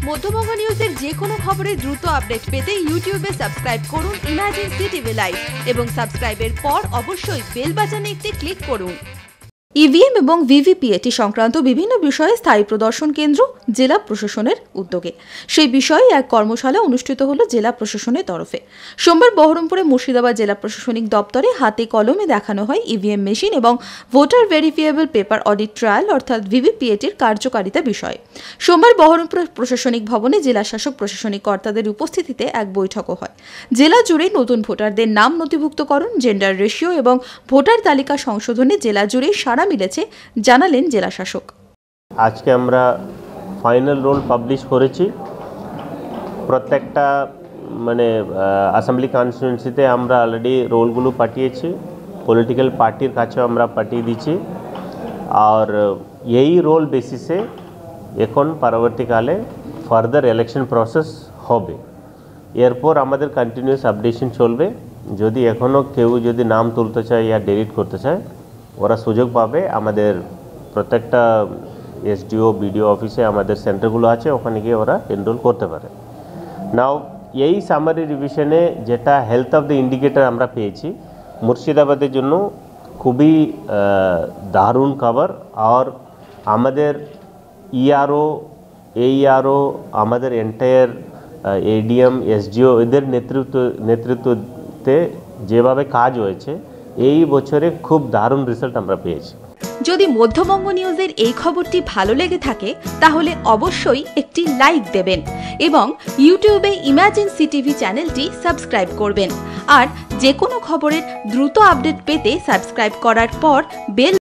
মধ্যবঙ্গ নিউজের যে কোনো খবরের দ্রুত আপডেট পেতে ইউটিউবে সাবস্ক্রাইব করুন ইমার্জেন্সি টিভি লাইভ এবং সাবস্ক্রাইবের পর অবশ্যই বেল বাটনে একটি ক্লিক করুন। ইভিএম এবং ভিভিপিএটি সংক্রান্ত বিভিন্ন বিষয়ে স্থায়ী প্রদর্শন কেন্দ্র জেলা প্রশাসনের উদ্যোগে সেই বিষয়ে এক কর্মশালা অনুষ্ঠিত হলো জেলা প্রশাসনের তরফে। সোমবার বহরমপুরে মুর্শিদাবাদ জেলা প্রশাসনিক দপ্তরে হাতে কলমে দেখানো হয় ইভিএম মেশিন এবং ভোটার ভেরিফিয়েবল পেপার অডিট ট্রায়াল অর্থাৎ ভিভিপিএটির কার্যকারিতা বিষয়ে। সোমবার বহরমপুর প্রশাসনিক ভবনে জেলা শাসক প্রশাসনিক কর্তাদের উপস্থিতিতে এক বৈঠকও হয়। জেলা জুড়ে নতুন ভোটারদের নাম নথিভুক্তকরণ, জেন্ডার রেশিও এবং ভোটার তালিকা সংশোধনে জেলা জুড়ে মিলেছে জানালেন জেলা শাসক। আজকে আমরা ফাইনাল রোল পাবলিশ করেছি। প্রত্যেকটা অ্যাসেম্বলি কনস্টিটুয়েন্সিতে আমরা অলরেডি রোলগুলো পাঠিয়েছি, পলিটিক্যাল পার্টির কাছেও আমরা পাঠিয়ে দিচ্ছি। আর এই রোল বেসিসে এখন পরবর্তীকালে ফার্দার ইলেকশন প্রসেস হবে। এরপর আমাদের কন্টিনিউয়াস আপডেশন চলবে। যদি এখনও কেউ যদি নাম তুলতে চায় या ডিলিট করতে চায়, ওরা সুযোগ পাবে। আমাদের প্রত্যেকটা এসডিও বিডিও অফিসে আমাদের সেন্টারগুলো আছে, ওখানে গিয়ে ওরা এনরোল করতে পারে। নাও এই সামারি রিভিশনে যেটা হেলথ অফ দ্য ইন্ডিকেটর আমরা পেয়েছি মুর্শিদাবাদের জন্য খুবই দারুণ খবর। আর আমাদের ইআরও এইআরও আমাদের এন্টায়ার এডিএম এসডিও এদের নেতৃত্বে যেভাবে কাজ হয়েছে এই বছরে খুব দারুণ রেজাল্ট আমরা পেয়েছি। যদি মধ্যবঙ্গ নিউজের এই খবরটি ভালো লেগে থাকে তাহলে অবশ্যই একটি লাইক দেবেন এবং ইউটিউবে ইমার্জেন্সি টিভি চ্যানেলটি সাবস্ক্রাইব করবেন। আর যে কোনো খবরের দ্রুত আপডেট পেতে সাবস্ক্রাইব করার পর বেল